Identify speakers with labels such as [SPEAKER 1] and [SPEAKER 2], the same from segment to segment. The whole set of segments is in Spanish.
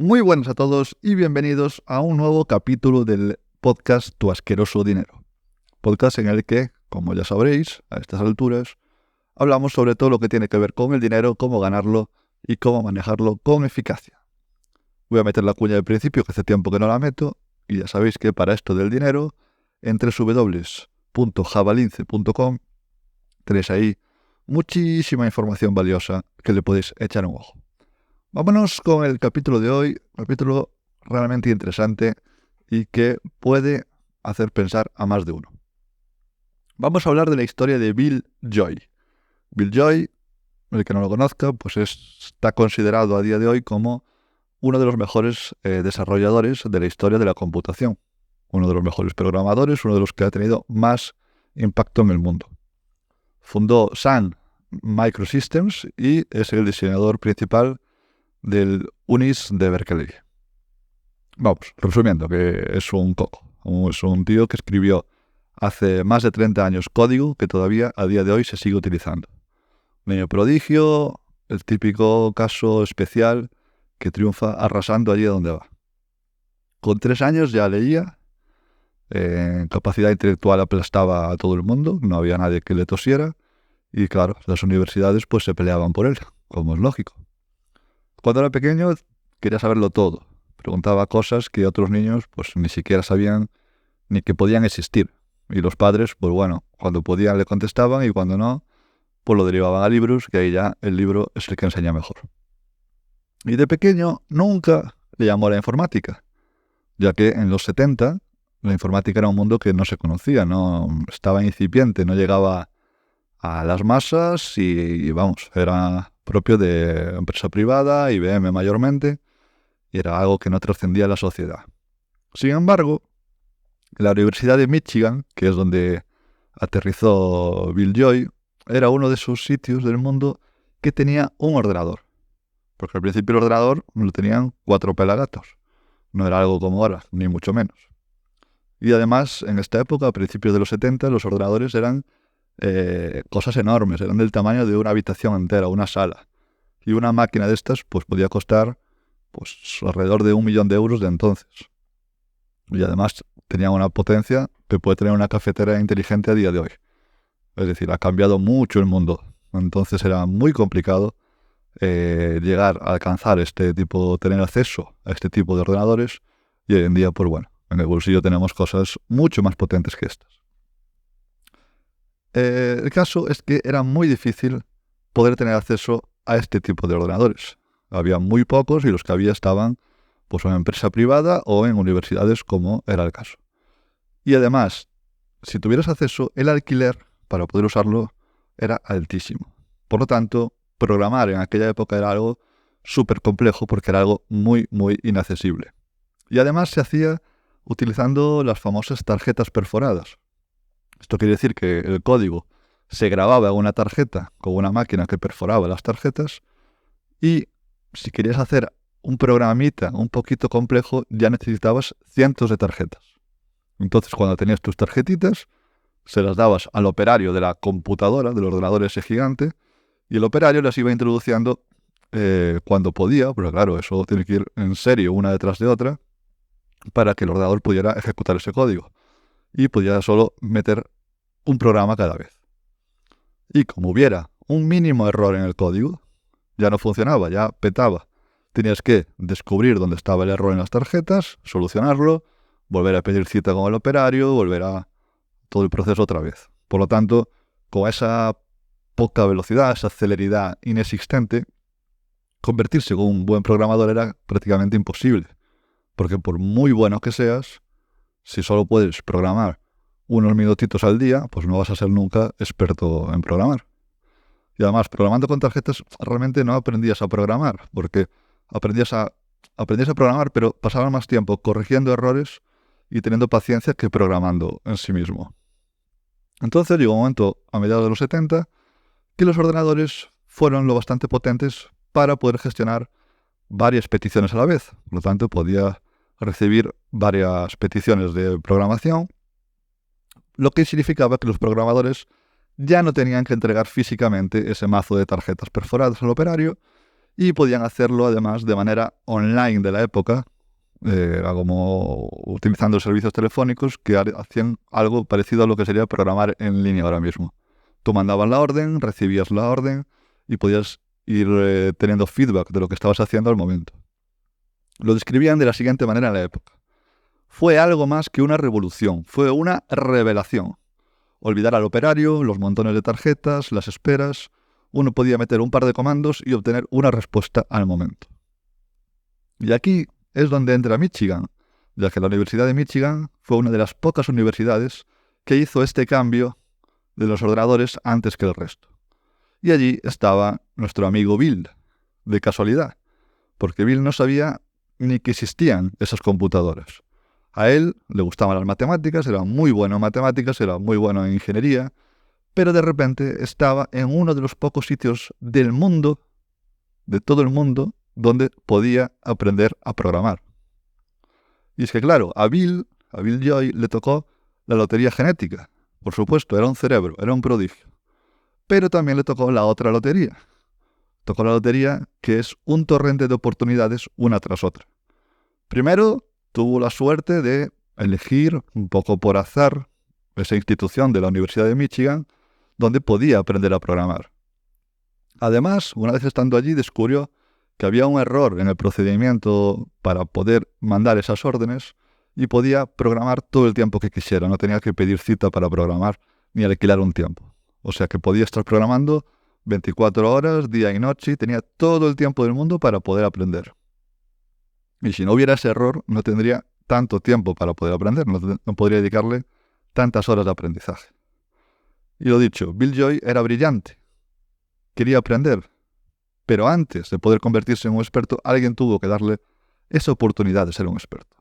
[SPEAKER 1] Muy buenas a todos y bienvenidos a un nuevo capítulo del podcast Tu Asqueroso Dinero. Podcast en el que, como ya sabréis, a estas alturas, hablamos sobre todo lo que tiene que ver con el dinero, cómo ganarlo y cómo manejarlo con eficacia. Voy a meter la cuña del principio, que hace tiempo que no la meto, y ya sabéis que para esto del dinero, en www.javalince.com tenéis ahí muchísima información valiosa que le podéis echar un ojo. Vámonos con el capítulo de hoy, capítulo realmente interesante y que puede hacer pensar a más de uno. Vamos a hablar de la historia de Bill Joy. Bill Joy, el que no lo conozca, pues está considerado a día de hoy como uno de los mejores desarrolladores de la historia de la computación. Uno de los mejores programadores, uno de los que ha tenido más impacto en el mundo. Fundó Sun Microsystems y es el diseñador principal del UNIS de Berkeley. Vamos, resumiendo, que es un coco. Es un tío que escribió hace más de 30 años código que todavía a día de hoy se sigue utilizando. Un niño prodigio, el típico caso especial que triunfa arrasando allí donde va. Con 3 años ya leía, en capacidad intelectual aplastaba a todo el mundo, no había nadie que le tosiera, y claro, las universidades pues se peleaban por él, como es lógico. Cuando era pequeño quería saberlo todo. Preguntaba cosas que otros niños pues ni siquiera sabían ni que podían existir. Y los padres, pues bueno, cuando podían le contestaban y cuando no, pues lo derivaban a libros, que ahí ya el libro es el que enseña mejor. Y de pequeño nunca le llamó a la informática, ya que en los 70 la informática era un mundo que no se conocía, no estaba incipiente, no llegaba a las masas y vamos, era propio de empresa privada, IBM mayormente, y era algo que no trascendía a la sociedad. Sin embargo, la Universidad de Michigan, que es donde aterrizó Bill Joy, era uno de esos sitios del mundo que tenía un ordenador. Porque al principio el ordenador lo tenían 4 pelagatos. No era algo como ahora, ni mucho menos. Y además, en esta época, a principios de los 70, los ordenadores eran cosas enormes, eran del tamaño de una habitación entera, una sala. Y una máquina de estas pues podía costar pues alrededor de 1 millón de euros de entonces. Y además tenían una potencia que puede tener una cafetera inteligente a día de hoy. Es decir, ha cambiado mucho el mundo. Entonces era muy complicado llegar a alcanzar tener acceso a este tipo de ordenadores. Y hoy en día, pues bueno, en el bolsillo tenemos cosas mucho más potentes que estas. El caso es que era muy difícil poder tener acceso a este tipo de ordenadores. Había muy pocos y los que había estaban pues en empresa privada o en universidades, como era el caso. Y además, si tuvieras acceso, el alquiler para poder usarlo era altísimo. Por lo tanto, programar en aquella época era algo súper complejo porque era algo muy, muy inaccesible. Y además se hacía utilizando las famosas tarjetas perforadas. Esto quiere decir que el código se grababa en una tarjeta con una máquina que perforaba las tarjetas y si querías hacer un programita un poquito complejo ya necesitabas cientos de tarjetas. Entonces cuando tenías tus tarjetitas se las dabas al operario de la computadora, del ordenador ese gigante, y el operario las iba introduciendo cuando podía, pero claro, eso tiene que ir en serio una detrás de otra para que el ordenador pudiera ejecutar ese código. Y podía solo meter un programa cada vez. Y como hubiera un mínimo error en el código, ya no funcionaba, ya petaba. Tenías que descubrir dónde estaba el error en las tarjetas, solucionarlo, volver a pedir cita con el operario, volver a todo el proceso otra vez. Por lo tanto, con esa poca velocidad, esa celeridad inexistente, convertirse en un buen programador era prácticamente imposible. Porque por muy bueno que seas, si solo puedes programar unos minutitos al día, pues no vas a ser nunca experto en programar. Y además, programando con tarjetas realmente no aprendías a programar, porque aprendías a programar, pero pasabas más tiempo corrigiendo errores y teniendo paciencia que programando en sí mismo. Entonces llegó un momento, a mediados de los 70, que los ordenadores fueron lo bastante potentes para poder gestionar varias peticiones a la vez. Por lo tanto, podía recibir varias peticiones de programación, lo que significaba que los programadores ya no tenían que entregar físicamente ese mazo de tarjetas perforadas al operario y podían hacerlo además de manera online de la época, era como utilizando servicios telefónicos que hacían algo parecido a lo que sería programar en línea ahora mismo. Tú mandabas la orden, recibías la orden y podías ir teniendo feedback de lo que estabas haciendo al momento. Lo describían de la siguiente manera en la época. Fue algo más que una revolución, fue una revelación. Olvidar al operario, los montones de tarjetas, las esperas. Uno podía meter un par de comandos y obtener una respuesta al momento. Y aquí es donde entra Michigan, ya que la Universidad de Michigan fue una de las pocas universidades que hizo este cambio de los ordenadores antes que el resto. Y allí estaba nuestro amigo Bill, de casualidad, porque Bill no sabía ni que existían esas computadoras. A él le gustaban las matemáticas, era muy bueno en matemáticas, era muy bueno en ingeniería, pero de repente estaba en uno de los pocos sitios del mundo, de todo el mundo, donde podía aprender a programar. Y es que claro, a Bill Joy le tocó la lotería genética. Por supuesto, era un cerebro, era un prodigio. Pero también le tocó la otra lotería. Tocó la lotería que es un torrente de oportunidades una tras otra. Primero, tuvo la suerte de elegir, un poco por azar, esa institución de la Universidad de Michigan, donde podía aprender a programar. Además, una vez estando allí, descubrió que había un error en el procedimiento para poder mandar esas órdenes y podía programar todo el tiempo que quisiera. No tenía que pedir cita para programar ni alquilar un tiempo. O sea que podía estar programando 24 horas, día y noche, y tenía todo el tiempo del mundo para poder aprender. Y si no hubiera ese error, no tendría tanto tiempo para poder aprender, no podría dedicarle tantas horas de aprendizaje. Y lo dicho, Bill Joy era brillante. Quería aprender. Pero antes de poder convertirse en un experto, alguien tuvo que darle esa oportunidad de ser un experto.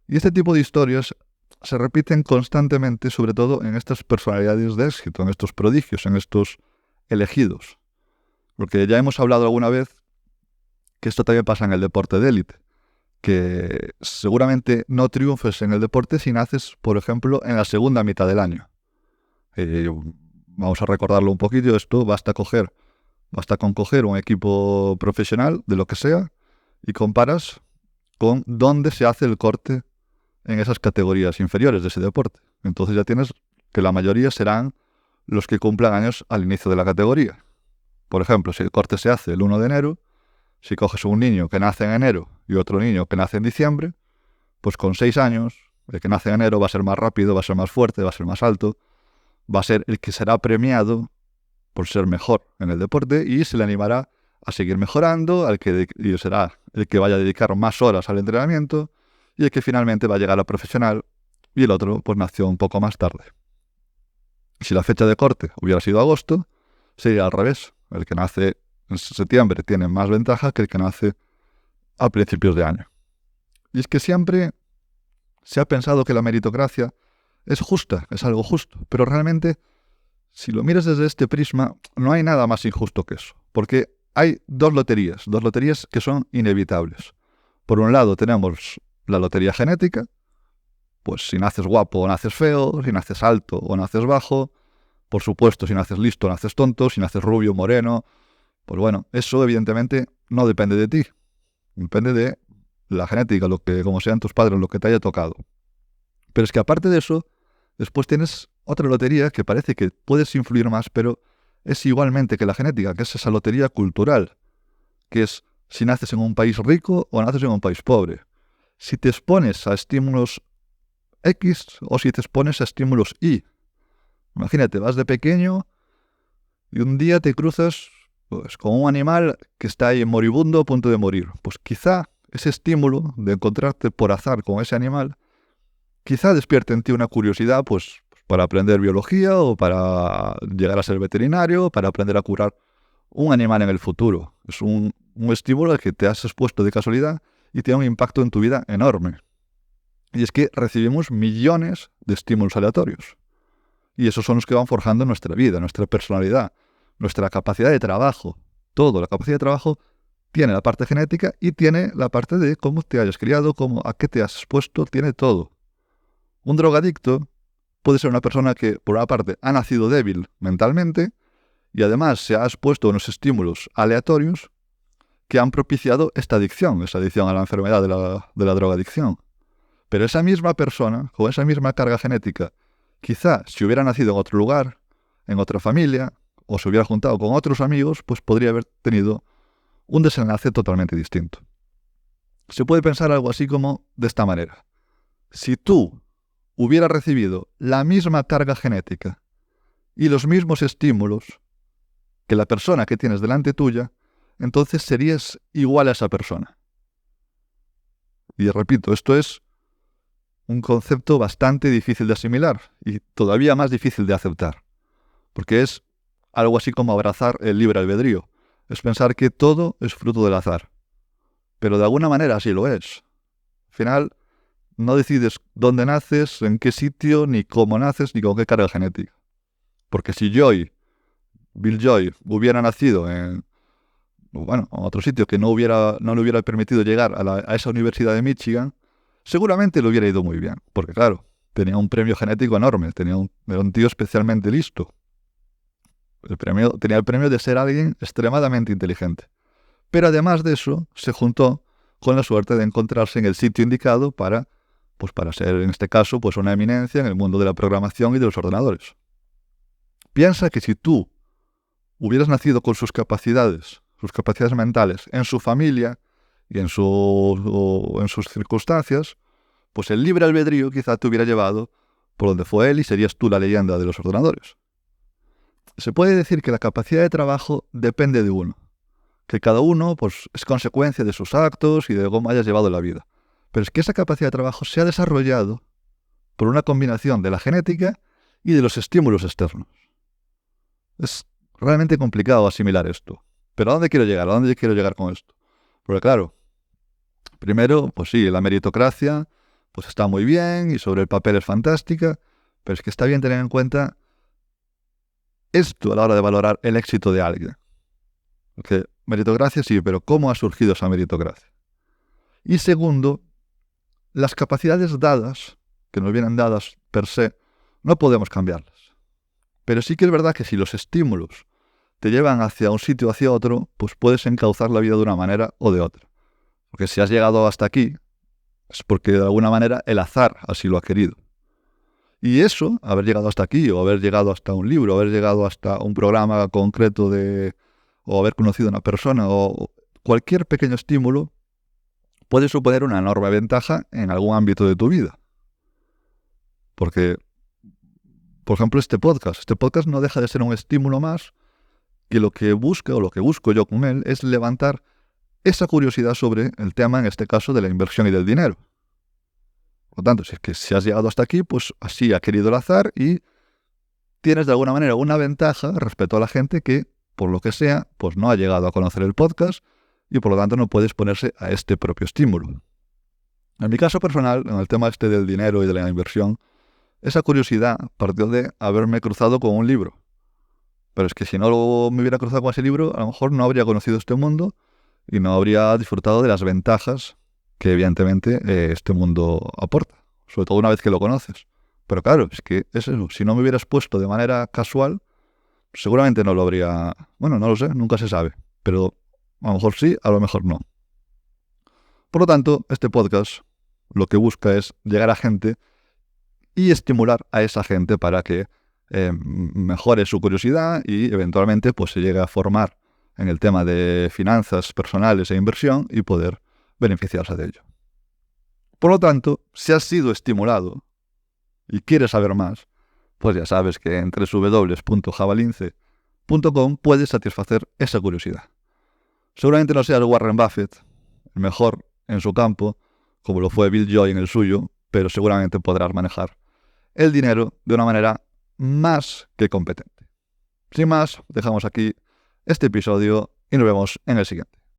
[SPEAKER 1] Y este tipo de historias se repiten constantemente, sobre todo en estas personalidades de éxito, en estos prodigios, en estos elegidos. Porque ya hemos hablado alguna vez que esto también pasa en el deporte de élite, que seguramente no triunfes en el deporte si naces, por ejemplo, en la segunda mitad del año. Vamos a recordarlo un poquito, esto basta con coger un equipo profesional, de lo que sea, y comparas con dónde se hace el corte en esas categorías inferiores de ese deporte. Entonces ya tienes que la mayoría serán los que cumplan años al inicio de la categoría. Por ejemplo, si el corte se hace el 1 de enero, si coges un niño que nace en enero y otro niño que nace en diciembre, pues con 6 años, el que nace en enero va a ser más rápido, va a ser más fuerte, va a ser más alto, va a ser el que será premiado por ser mejor en el deporte y se le animará a seguir mejorando, y será el que vaya a dedicar más horas al entrenamiento y el que finalmente va a llegar a profesional, y el otro pues nació un poco más tarde. Si la fecha de corte hubiera sido agosto, sería al revés. El que nace en septiembre tiene más ventaja que el que nace a principios de año. Y es que siempre se ha pensado que la meritocracia es justa, es algo justo, pero realmente, si lo miras desde este prisma, no hay nada más injusto que eso, porque hay dos loterías que son inevitables. Por un lado tenemos la lotería genética, pues si naces guapo o naces feo, si naces alto o naces bajo, por supuesto si naces listo o naces tonto, si naces rubio o moreno, pues bueno, eso evidentemente no depende de ti, depende de la genética, como sean tus padres, lo que te haya tocado. Pero es que aparte de eso, después tienes otra lotería que parece que puedes influir más, pero es igualmente que la genética, que es esa lotería cultural, que es si naces en un país rico o naces en un país pobre. Si te expones a estímulos X o si te expones a estímulos Y. Imagínate, vas de pequeño y un día te cruzas pues, con un animal que está ahí moribundo a punto de morir. Pues quizá ese estímulo de encontrarte por azar con ese animal, quizá despierte en ti una curiosidad pues para aprender biología o para llegar a ser veterinario, para aprender a curar un animal en el futuro. Es un estímulo al que te has expuesto de casualidad y tiene un impacto en tu vida enorme. Y es que recibimos millones de estímulos aleatorios. Y esos son los que van forjando nuestra vida, nuestra personalidad, nuestra capacidad de trabajo. Todo, la capacidad de trabajo tiene la parte genética y tiene la parte de cómo te hayas criado, a qué te has expuesto, tiene todo. Un drogadicto puede ser una persona que, por una parte, ha nacido débil mentalmente y además se ha expuesto a unos estímulos aleatorios que han propiciado esa adicción a la enfermedad de la drogadicción. Pero esa misma persona, con esa misma carga genética, quizá si hubiera nacido en otro lugar, en otra familia, o se hubiera juntado con otros amigos, pues podría haber tenido un desenlace totalmente distinto. Se puede pensar algo así como de esta manera. Si tú hubieras recibido la misma carga genética y los mismos estímulos que la persona que tienes delante tuya, entonces serías igual a esa persona. Y repito, esto es un concepto bastante difícil de asimilar y todavía más difícil de aceptar, porque es algo así como abrazar el libre albedrío. Es pensar que todo es fruto del azar. Pero de alguna manera así lo es. Al final, no decides dónde naces, en qué sitio, ni cómo naces, ni con qué carga genética. Porque si Bill Joy, hubiera nacido en otro sitio que no le hubiera permitido llegar a esa universidad de Michigan, seguramente le hubiera ido muy bien. Porque claro, tenía un premio genético enorme, era un tío especialmente listo. Tenía el premio de ser alguien extremadamente inteligente. Pero además de eso, se juntó con la suerte de encontrarse en el sitio indicado para ser, en este caso, pues una eminencia en el mundo de la programación y de los ordenadores. Piensa que si tú hubieras nacido con sus capacidades mentales, en su familia y en sus circunstancias, pues el libre albedrío quizá te hubiera llevado por donde fue él y serías tú la leyenda de los ordenadores. Se puede decir que la capacidad de trabajo depende de uno, que cada uno pues, es consecuencia de sus actos y de cómo hayas llevado la vida. Pero es que esa capacidad de trabajo se ha desarrollado por una combinación de la genética y de los estímulos externos. Es realmente complicado asimilar esto. Pero ¿a dónde quiero llegar? ¿A dónde quiero llegar con esto? Porque claro, primero, pues sí, la meritocracia pues está muy bien y sobre el papel es fantástica, pero es que está bien tener en cuenta esto a la hora de valorar el éxito de alguien. Porque meritocracia sí, pero ¿cómo ha surgido esa meritocracia? Y segundo, las capacidades dadas, que nos vienen dadas per se, no podemos cambiarlas. Pero sí que es verdad que si los estímulos te llevan hacia un sitio o hacia otro, pues puedes encauzar la vida de una manera o de otra. Porque si has llegado hasta aquí, es porque de alguna manera el azar así lo ha querido. Y eso, haber llegado hasta aquí, o haber llegado hasta un libro, haber llegado hasta un programa concreto o haber conocido a una persona, o cualquier pequeño estímulo, puede suponer una enorme ventaja en algún ámbito de tu vida. Porque, por ejemplo, este podcast no deja de ser un estímulo más que lo que busca, o lo que busco yo con él, es levantar esa curiosidad sobre el tema, en este caso, de la inversión y del dinero. Por lo tanto, si has llegado hasta aquí, pues así ha querido el azar y tienes de alguna manera una ventaja respecto a la gente que, por lo que sea, pues no ha llegado a conocer el podcast y por lo tanto no puede exponerse a este propio estímulo. En mi caso personal, en el tema este del dinero y de la inversión, esa curiosidad partió de haberme cruzado con un libro. Pero es que si no me hubiera cruzado con ese libro, a lo mejor no habría conocido este mundo y no habría disfrutado de las ventajas que evidentemente este mundo aporta, sobre todo una vez que lo conoces. Pero claro, es que es eso. Si no me hubieras puesto de manera casual, seguramente no lo habría... Bueno, no lo sé, nunca se sabe. Pero a lo mejor sí, a lo mejor no. Por lo tanto, este podcast lo que busca es llegar a gente y estimular a esa gente para que mejore su curiosidad y eventualmente pues se llegue a formar en el tema de finanzas personales e inversión y poder beneficiarse de ello. Por lo tanto, si has sido estimulado y quieres saber más, pues ya sabes que en www.javalince.com puedes satisfacer esa curiosidad. Seguramente no seas Warren Buffett, el mejor en su campo, como lo fue Bill Joy en el suyo, pero seguramente podrás manejar el dinero de una manera más que competente. Sin más, dejamos aquí este episodio y nos vemos en el siguiente.